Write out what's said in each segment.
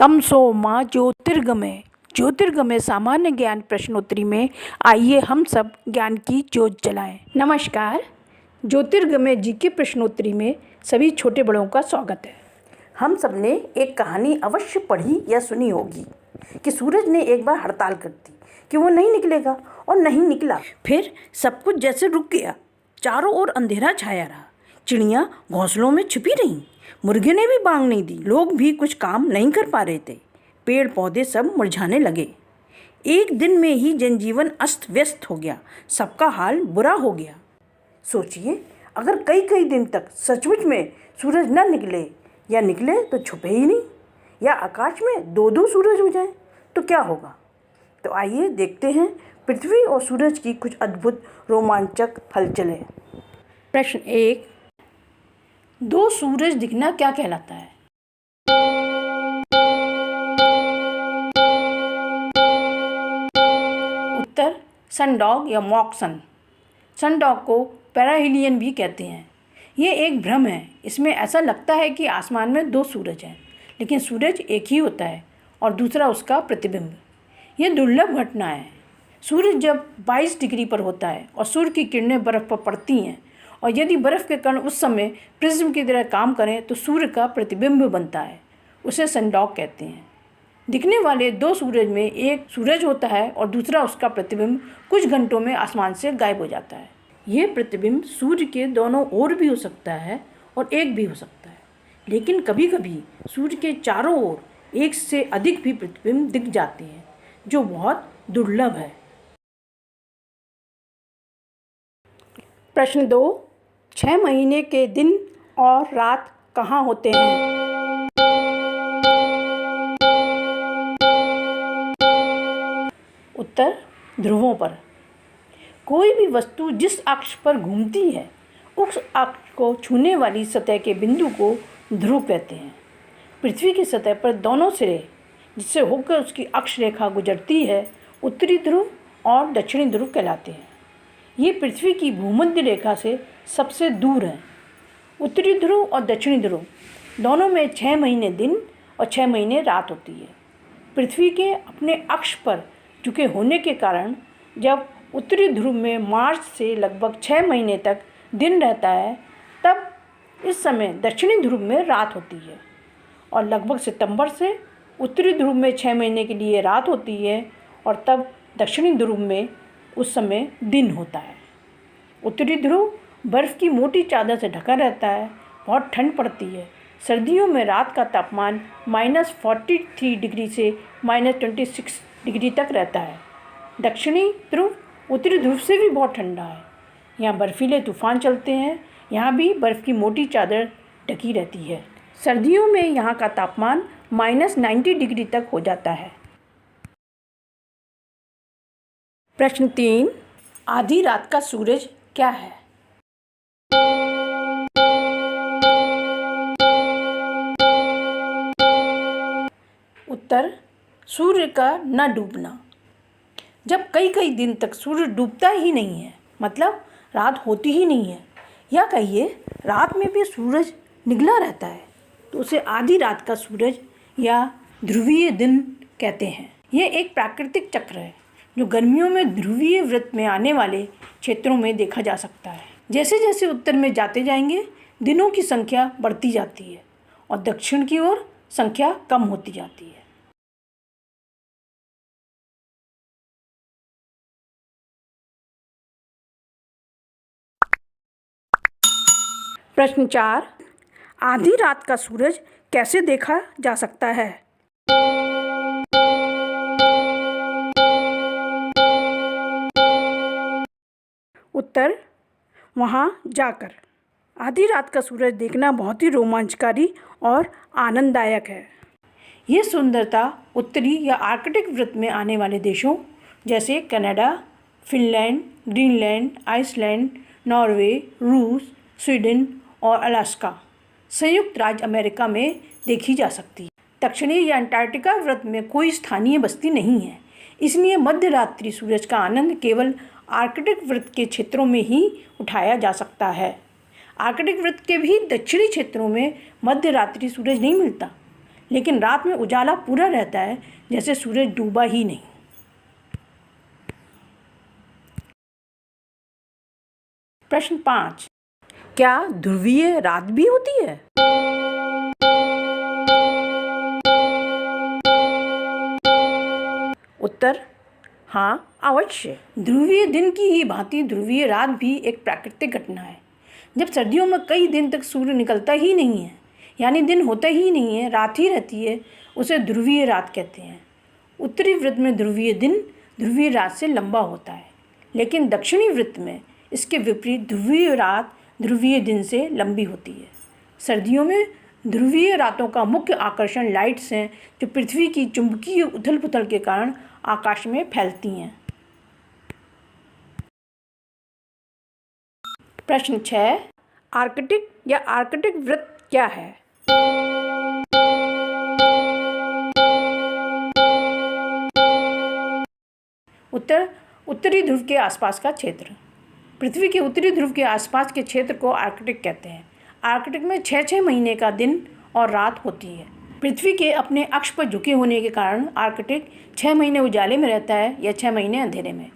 तमसो माँ ज्योतिर्गमय। ज्योतिर्गमय सामान्य ज्ञान प्रश्नोत्तरी में आइए हम सब ज्ञान की ज्योत जलाएं। नमस्कार। ज्योतिर्गमय जी के प्रश्नोत्तरी में सभी छोटे बड़ों का स्वागत है। हम सब ने एक कहानी अवश्य पढ़ी या सुनी होगी कि सूरज ने एक बार हड़ताल कर दी कि वो नहीं निकलेगा, और नहीं निकला। फिर सब कुछ जैसे रुक गया। चारों ओर अंधेरा छाया रहा। चिड़ियाँ घोंसलों में छुपी रहीं, मुर्गे ने भी बांग नहीं दी, लोग भी कुछ काम नहीं कर पा रहे थे। पेड़ पौधे सब मुरझाने लगे। एक दिन में ही जनजीवन अस्त व्यस्त हो गया, सबका हाल बुरा हो गया। सोचिए, अगर कई कई दिन तक सचमुच में सूरज न निकले, या निकले तो छुपे ही नहीं, या आकाश में दो दो सूरज हो जाए तो क्या होगा। तो आइए देखते हैं पृथ्वी और सूरज की कुछ अद्भुत रोमांचक हलचलें। प्रश्न 1, दो सूरज दिखना क्या कहलाता है? उत्तर, सनडॉग या मॉक सन। सनडॉग को पैराहिलियन भी कहते हैं। ये एक भ्रम है। इसमें ऐसा लगता है कि आसमान में दो सूरज हैं, लेकिन सूरज एक ही होता है और दूसरा उसका प्रतिबिंब। ये दुर्लभ घटना है। सूरज जब 22 डिग्री पर होता है और सूर्य की किरणें बर्फ़ पर पड़ती हैं, और यदि बर्फ़ के कण उस समय प्रिज्म की तरह काम करें तो सूर्य का प्रतिबिंब बनता है। उसे सनडॉग कहते हैं। दिखने वाले दो सूरज में एक सूरज होता है और दूसरा उसका प्रतिबिंब कुछ घंटों में आसमान से गायब हो जाता है। ये प्रतिबिंब सूर्य के दोनों ओर भी हो सकता है और एक भी हो सकता है, लेकिन कभी कभी सूर्य के चारों ओर एक से अधिक भी प्रतिबिंब दिख जाते हैं, जो बहुत दुर्लभ है। प्रश्न 2, 6 महीने के दिन और रात कहाँ होते हैं? उत्तर, ध्रुवों पर। कोई भी वस्तु जिस अक्ष पर घूमती है, उस अक्ष को छूने वाली सतह के बिंदु को ध्रुव कहते हैं। पृथ्वी की सतह पर दोनों सिरे जिससे होकर उसकी अक्ष रेखा गुजरती है, उत्तरी ध्रुव और दक्षिणी ध्रुव कहलाते हैं। ये पृथ्वी की भूमध्य रेखा से सबसे दूर हैं। उत्तरी ध्रुव और दक्षिणी ध्रुव दोनों में 6 महीने दिन और 6 महीने रात होती है। पृथ्वी के अपने अक्ष पर झुके होने के कारण जब उत्तरी ध्रुव में मार्च से लगभग 6 महीने तक दिन रहता है, तब इस समय दक्षिणी ध्रुव में रात होती है, और लगभग सितंबर से उत्तरी ध्रुव में 6 महीने के लिए रात होती है, और तब दक्षिणी ध्रुव में उस समय दिन होता है। उत्तरी ध्रुव बर्फ़ की मोटी चादर से ढका रहता है। बहुत ठंड पड़ती है। सर्दियों में रात का तापमान -43 डिग्री से -26 डिग्री तक रहता है। दक्षिणी ध्रुव उत्तरी ध्रुव से भी बहुत ठंडा है। यहाँ बर्फीले तूफान चलते हैं। यहाँ भी बर्फ़ की मोटी चादर ढकी रहती है। सर्दियों में यहाँ का तापमान -90 डिग्री तक हो जाता है। प्रश्न 3, आधी रात का सूरज क्या है? उत्तर, सूर्य का न डूबना। जब कई कई दिन तक सूर्य डूबता ही नहीं है, मतलब रात होती ही नहीं है, या कहिए रात में भी सूरज निकला रहता है, तो उसे आधी रात का सूरज या ध्रुवीय दिन कहते हैं। यह एक प्राकृतिक चक्र है जो गर्मियों में ध्रुवीय वृत्त में आने वाले क्षेत्रों में देखा जा सकता है। जैसे जैसे उत्तर में जाते जाएंगे, दिनों की संख्या बढ़ती जाती है और दक्षिण की ओर संख्या कम होती जाती है। प्रश्न 4, आधी रात का सूरज कैसे देखा जा सकता है? उत्तर, वहाँ जाकर। आधी रात का सूरज देखना बहुत ही रोमांचकारी और आनंददायक है। ये सुंदरता उत्तरी या आर्कटिक वृत्त में आने वाले देशों जैसे Canada, Finland, Greenland, Iceland, Norway, रूस, स्वीडन और अलास्का, संयुक्त राज्य अमेरिका में देखी जा सकती है। दक्षिणी या अंटार्कटिका वृत्त में कोई स्थानीय बस्ती नहीं है, इसलिए मध्य रात्रि सूरज का आनंद केवल आर्कटिक वृत्त के क्षेत्रों में ही उठाया जा सकता है। आर्कटिक वृत्त के भी दक्षिणी क्षेत्रों में मध्य रात्रि सूरज नहीं मिलता, लेकिन रात में उजाला पूरा रहता है, जैसे सूरज डूबा ही नहीं। प्रश्न 5, क्या ध्रुवीय रात भी होती है? उत्तर, हाँ, अवश्य। ध्रुवीय दिन की ही भांति ध्रुवीय रात भी एक प्राकृतिक घटना है। जब सर्दियों में कई दिन तक सूर्य निकलता ही नहीं है, यानी दिन होता ही नहीं है, रात ही रहती है, उसे ध्रुवीय रात कहते हैं। उत्तरी वृत्त में ध्रुवीय दिन ध्रुवीय रात से लंबा होता है, लेकिन दक्षिणी वृत्त में इसके विपरीत ध्रुवीय रात ध्रुवीय दिन से लंबी होती है। सर्दियों में ध्रुवीय रातों का मुख्य आकर्षण लाइट्स हैं, जो पृथ्वी की चुंबकीय उथल पुथल के कारण आकाश में फैलती हैं। प्रश्न 6, आर्कटिक या आर्कटिक वृत्त क्या है? उत्तर, उत्तरी ध्रुव के आसपास का क्षेत्र। पृथ्वी के उत्तरी ध्रुव के आसपास के क्षेत्र को आर्कटिक कहते हैं। आर्कटिक में 6-6 महीने का दिन और रात होती है। पृथ्वी के अपने अक्ष पर झुके होने के कारण आर्कटिक 6 महीने उजाले में रहता है या 6 महीने अंधेरे में।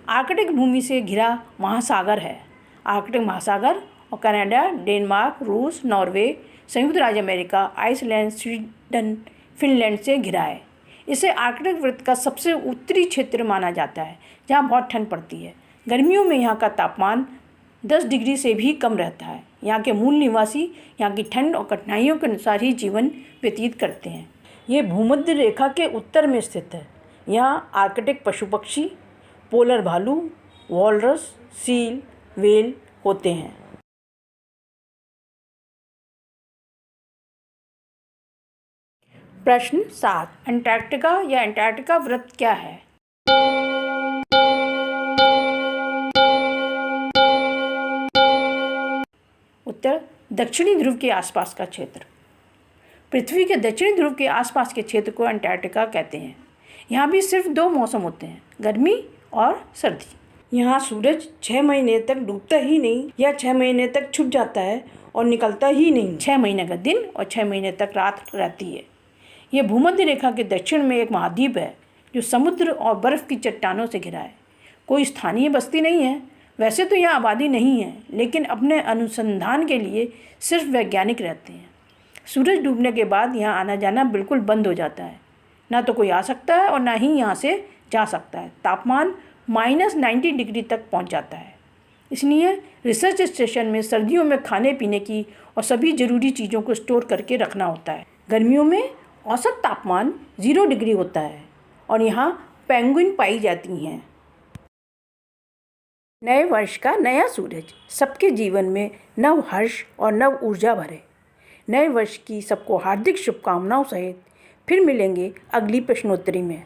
आर्कटिक भूमि से घिरा महासागर है। आर्कटिक महासागर और कनाडा, डेनमार्क, रूस, नॉर्वे, संयुक्त राज्य अमेरिका, आइसलैंड, स्वीडन, फिनलैंड से घिरा है। इसे आर्कटिक वृत्त का सबसे उत्तरी क्षेत्र माना जाता है, जहाँ बहुत ठंड पड़ती है। गर्मियों में यहाँ का तापमान 10 डिग्री से भी कम रहता है। यहाँ के मूल निवासी यहाँ की ठंड और कठिनाइयों के अनुसार ही जीवन व्यतीत करते हैं। ये भूमध्य रेखा के उत्तर में स्थित है। यहाँ आर्कटिक पशु पक्षी, पोलर भालू, वॉलरस, सील, व्हेल होते हैं। प्रश्न 7, अंटार्कटिका या अंटार्कटिका वृत्त क्या है? उत्तर, दक्षिणी ध्रुव के आसपास का क्षेत्र। पृथ्वी के दक्षिणी ध्रुव के आसपास के क्षेत्र को अंटार्कटिका कहते हैं। यहाँ भी सिर्फ 2 मौसम होते हैं, गर्मी और सर्दी। यहाँ सूरज 6 महीने तक डूबता ही नहीं या 6 महीने तक छुप जाता है और निकलता ही नहीं। 6 महीने का दिन और 6 महीने तक रात रहती है। ये भूमध्य रेखा के दक्षिण में एक महाद्वीप है, जो समुद्र और बर्फ़ की चट्टानों से घिरा है। कोई स्थानीय बस्ती नहीं है। वैसे तो यहाँ आबादी नहीं है, लेकिन अपने अनुसंधान के लिए सिर्फ वैज्ञानिक रहते हैं। सूरज डूबने के बाद यहाँ आना जाना बिल्कुल बंद हो जाता है। ना तो कोई आ सकता है और ना ही यहाँ से जा सकता है। तापमान -90 डिग्री तक पहुँच जाता है। इसलिए रिसर्च स्टेशन में सर्दियों में खाने पीने की और सभी ज़रूरी चीज़ों को स्टोर करके रखना होता है। गर्मियों में औसत तापमान 0 डिग्री होता है और यहाँ पेंगुइन पाई जाती हैं। नए वर्ष का नया सूरज सबके जीवन में नव हर्ष और नव ऊर्जा भरे। नए वर्ष की सबको हार्दिक शुभकामनाओं सहित फिर मिलेंगे अगली प्रश्नोत्तरी में।